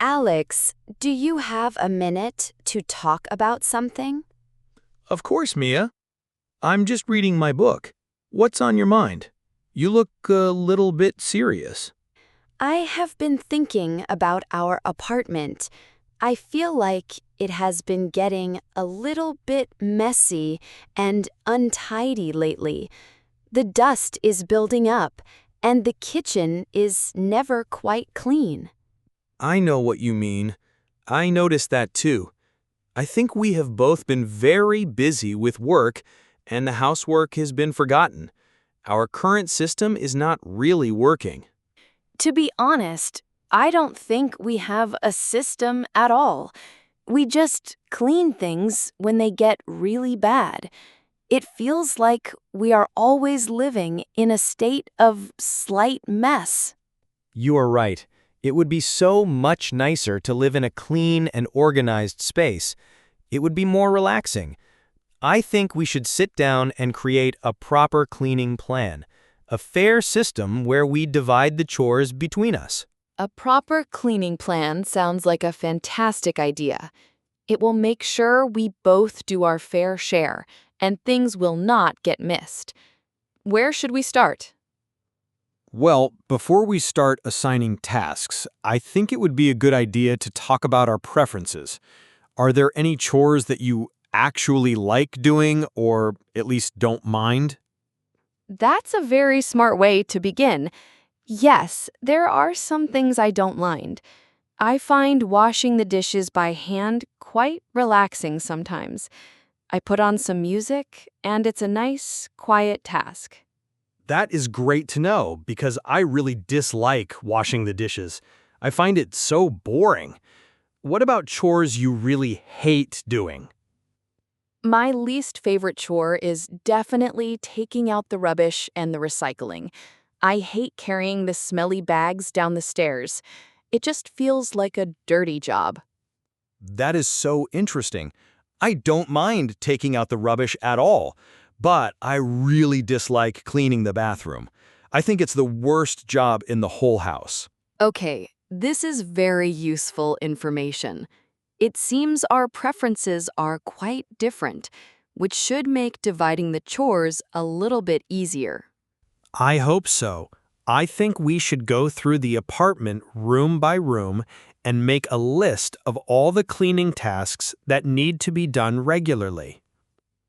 Alex, do you have a minute to talk about something? Of course, Mia. I'm just reading my book. What's on your mind? You look a little bit serious. I have been thinking about our apartment. I feel like it has been getting a little bit messy and untidy lately. The dust is building up, and the kitchen is never quite clean. I know what you mean. I noticed that too. I think we have both been very busy with work, and the housework has been forgotten. Our current system is not really working. To be honest, I don't think we have a system at all. We just clean things when they get really bad. It feels like we are always living in a state of slight mess. You are right. It would be so much nicer to live in a clean and organized space. It would be more relaxing. I think we should sit down and create a proper cleaning plan, a fair system where we divide the chores between us. A proper cleaning plan sounds like a fantastic idea. It will make sure we both do our fair share, and things will not get missed. Where should we start? Well, before we start assigning tasks, I think it would be a good idea to talk about our preferences. Are there any chores that you actually like doing or at least don't mind? That's a very smart way to begin. Yes, there are some things I don't mind. I find washing the dishes by hand quite relaxing sometimes. I put on some music, and it's a nice, quiet task. That is great to know because I really dislike washing the dishes. I find it so boring. What about chores you really hate doing? My least favorite chore is definitely taking out the rubbish and the recycling. I hate carrying the smelly bags down the stairs. It just feels like a dirty job. That is so interesting. I don't mind taking out the rubbish at all, but I really dislike cleaning the bathroom. I think it's the worst job in the whole house. Okay, this is very useful information. It seems our preferences are quite different, which should make dividing the chores a little bit easier. I hope so. I think we should go through the apartment room by room and make a list of all the cleaning tasks that need to be done regularly.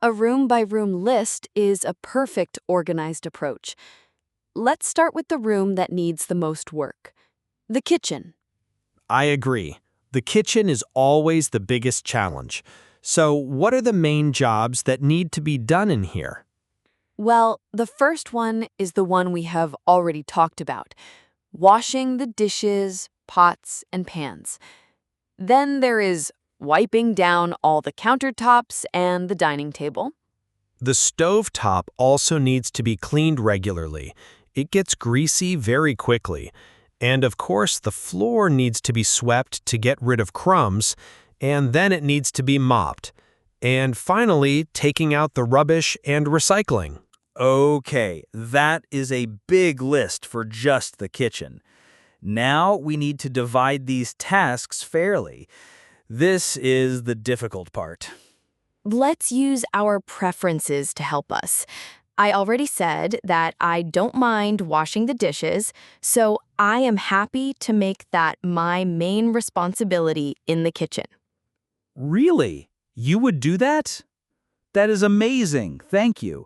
A room-by-room list is a perfect organized approach. Let's start with the room that needs the most work, the kitchen. I agree. The kitchen is always the biggest challenge. So, what are the main jobs that need to be done in here? Well, the first one is the one we have already talked about, washing the dishes, pots, and pans. Then there is wiping down all the countertops and the dining table. The stovetop also needs to be cleaned regularly. It gets greasy very quickly. And of course, the floor needs to be swept to get rid of crumbs, and then it needs to be mopped. And finally, taking out the rubbish and recycling. Okay, that is a big list for just the kitchen. Now we need to divide these tasks fairly. This is the difficult part. Let's use our preferences to help us. I already said that I don't mind washing the dishes, so I am happy to make that my main responsibility in the kitchen. Really? You would do that? That is amazing. Thank you.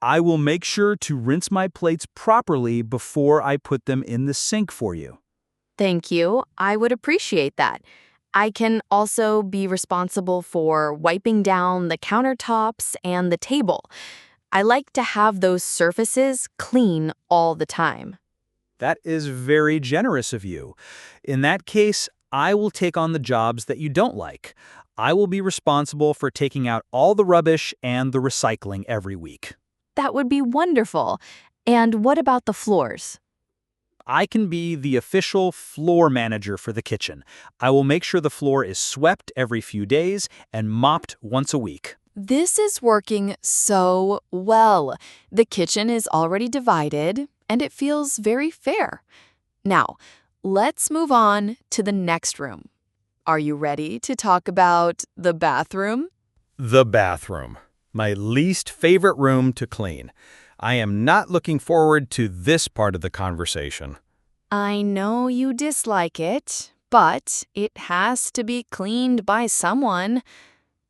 I will make sure to rinse my plates properly before I put them in the sink for you. Thank you. I would appreciate that. I can also be responsible for wiping down the countertops and the table. I like to have those surfaces clean all the time. That is very generous of you. In that case, I will take on the jobs that you don't like. I will be responsible for taking out all the rubbish and the recycling every week. That would be wonderful. And what about the floors? I can be the official floor manager for the kitchen. I will make sure the floor is swept every few days and mopped once a week. This is working so well. The kitchen is already divided, and it feels very fair. Now, Let's move on to the next room. Are you ready to talk about the bathroom? The bathroom. My least favorite room to clean. I am not looking forward to this part of the conversation. I know you dislike it, but it has to be cleaned by someone.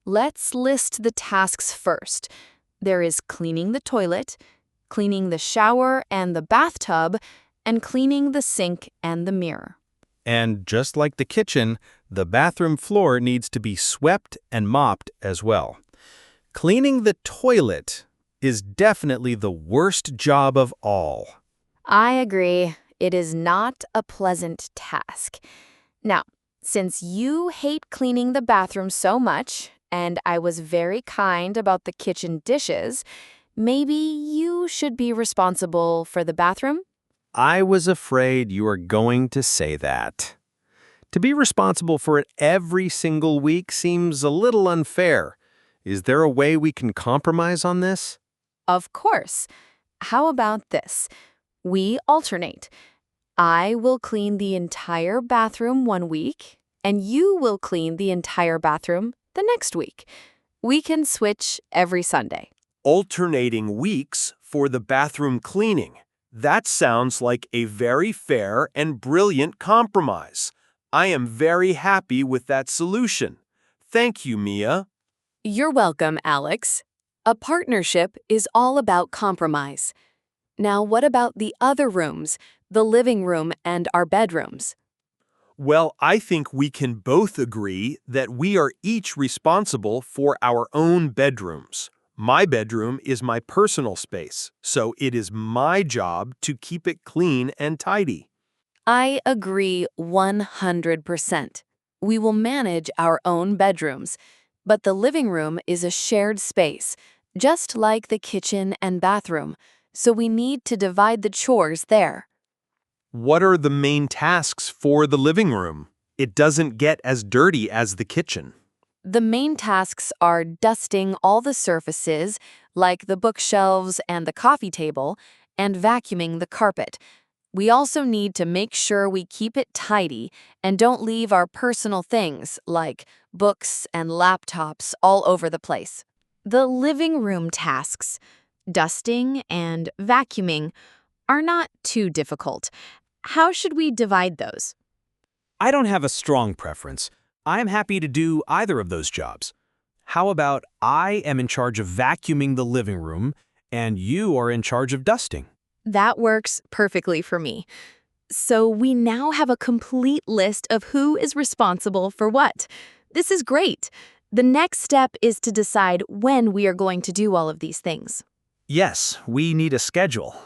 Let's list the tasks first. There is cleaning the toilet, cleaning the shower and the bathtub, and cleaning the sink and the mirror. And just like the kitchen, the bathroom floor needs to be swept and mopped as well. Cleaning the toilet is definitely the worst job of all. I agree. It is not a pleasant task. Now, since you hate cleaning the bathroom so much, and I was very kind about the kitchen dishes, maybe you should be responsible for the bathroom? I was afraid you were going to say that. To be responsible for it every single week seems a little unfair. Is there a way we can compromise on this? Of course. How about this? We alternate. I will clean the entire bathroom one week, and you will clean the entire bathroom the next week. We can switch every Sunday. Alternating weeks for the bathroom cleaning. That sounds like a very fair and brilliant compromise. I am very happy with that solution. Thank you, Mia. You're welcome, Alex. A partnership is all about compromise. Now, what about the other rooms, the living room and our bedrooms? Well, I think we can both agree that we are each responsible for our own bedrooms. My bedroom is my personal space, so it is my job to keep it clean and tidy. I agree 100%. We will manage our own bedrooms, but the living room is a shared space, just like the kitchen and bathroom, so we need to divide the chores there. What are the main tasks for the living room? It doesn't get as dirty as the kitchen. The main tasks are dusting all the surfaces, like the bookshelves and the coffee table, and vacuuming the carpet. We also need to make sure we keep it tidy and don't leave our personal things, like books and laptops, all over the place. The living room tasks, dusting and vacuuming, are not too difficult. How should we divide those? I don't have a strong preference. I am happy to do either of those jobs. How about I am in charge of vacuuming the living room and you are in charge of dusting? That works perfectly for me. So we now have a complete list of who is responsible for what. This is great. The next step is to decide when we are going to do all of these things. Yes, we need a schedule.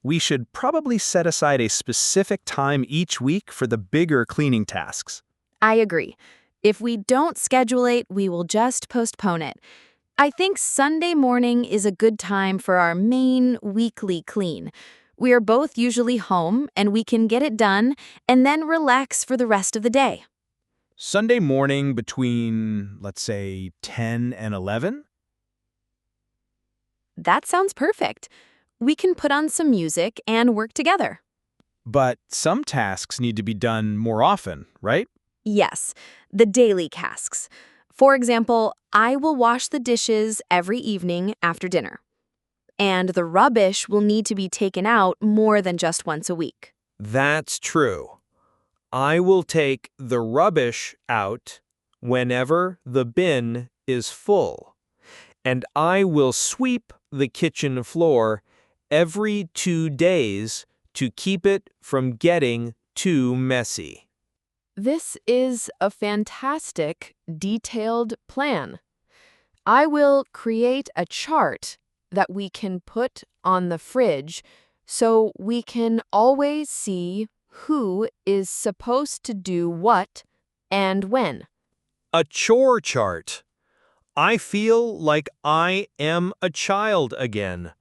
We should probably set aside a specific time each week for the bigger cleaning tasks. I agree. If we don't schedule it, we will just postpone it. I think Sunday morning is a good time for our main weekly clean. We are both usually home, and we can get it done and then relax for the rest of the day. Sunday morning between, let's say, 10 and 11? That sounds perfect. We can put on some music and work together. But some tasks need to be done more often, right? Yes, the daily tasks. For example, I will wash the dishes every evening after dinner. And the rubbish will need to be taken out more than just once a week. That's true. I will take the rubbish out whenever the bin is full. And I will sweep the kitchen floor every 2 days to keep it from getting too messy. This is a fantastic, detailed plan. I will create a chart that we can put on the fridge so we can always see who is supposed to do what and when. A chore chart. I feel like I am a child again,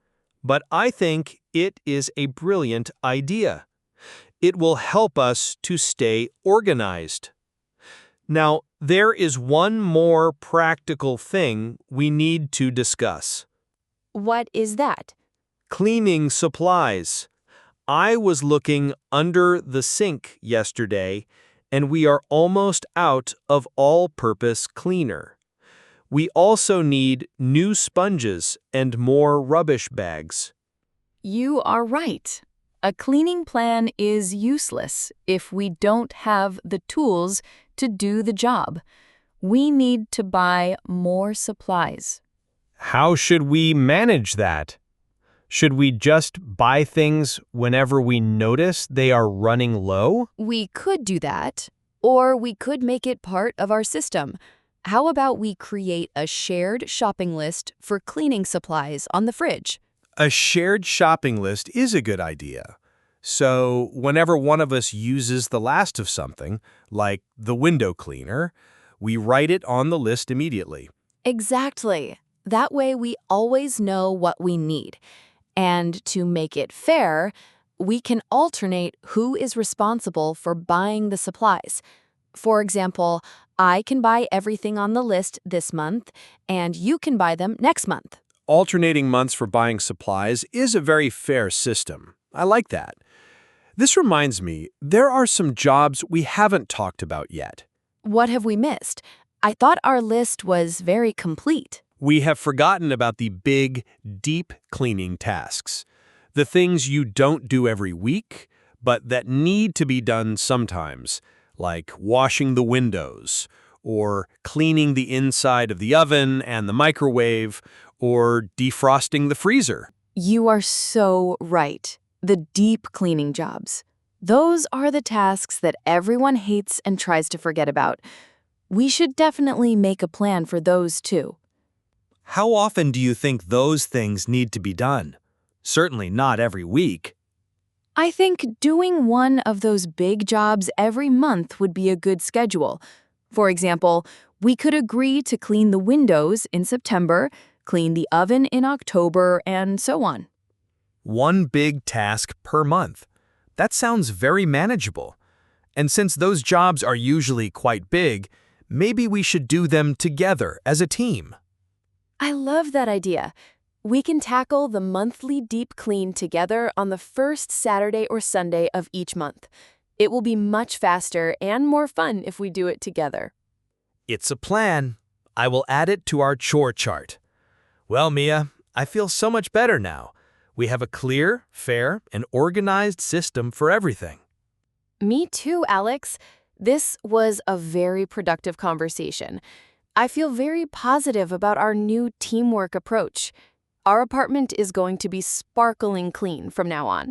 but I think it is a brilliant idea. It will help us to stay organized. Now, there is one more practical thing we need to discuss. What is that? Cleaning supplies. I was looking under the sink yesterday, and we are almost out of all-purpose cleaner. We also need new sponges and more rubbish bags. You are right. A cleaning plan is useless if we don't have the tools to do the job. We need to buy more supplies. How should we manage that? Should we just buy things whenever we notice they are running low? We could do that, or we could make it part of our system. How about we create a shared shopping list for cleaning supplies on the fridge? A shared shopping list is a good idea. So, whenever one of us uses the last of something, like the window cleaner, we write it on the list immediately. Exactly. That way we always know what we need. And to make it fair, we can alternate who is responsible for buying the supplies. For example, I can buy everything on the list this month, and you can buy them next month. Alternating months for buying supplies is a very fair system. I like that. This reminds me, there are some jobs we haven't talked about yet. What have we missed? I thought our list was very complete. We have forgotten about the big, deep cleaning tasks. The things you don't do every week, but that need to be done sometimes, like washing the windows, or cleaning the inside of the oven and the microwave, or defrosting the freezer. You are so right. The deep cleaning jobs. Those are the tasks that everyone hates and tries to forget about. We should definitely make a plan for those too. How often do you think those things need to be done? Certainly not every week. I think doing one of those big jobs every month would be a good schedule. For example, we could agree to clean the windows in September, clean the oven in October, and so on. One big task per month. That sounds very manageable. And since those jobs are usually quite big, maybe we should do them together as a team. I love that idea. We can tackle the monthly deep clean together on the first Saturday or Sunday of each month. It will be much faster and more fun if we do it together. It's a plan. I will add it to our chore chart. Well, Mia, I feel so much better now. We have a clear, fair, and organized system for everything. Me too, Alex. This was a very productive conversation. I feel very positive about our new teamwork approach. Our apartment is going to be sparkling clean from now on.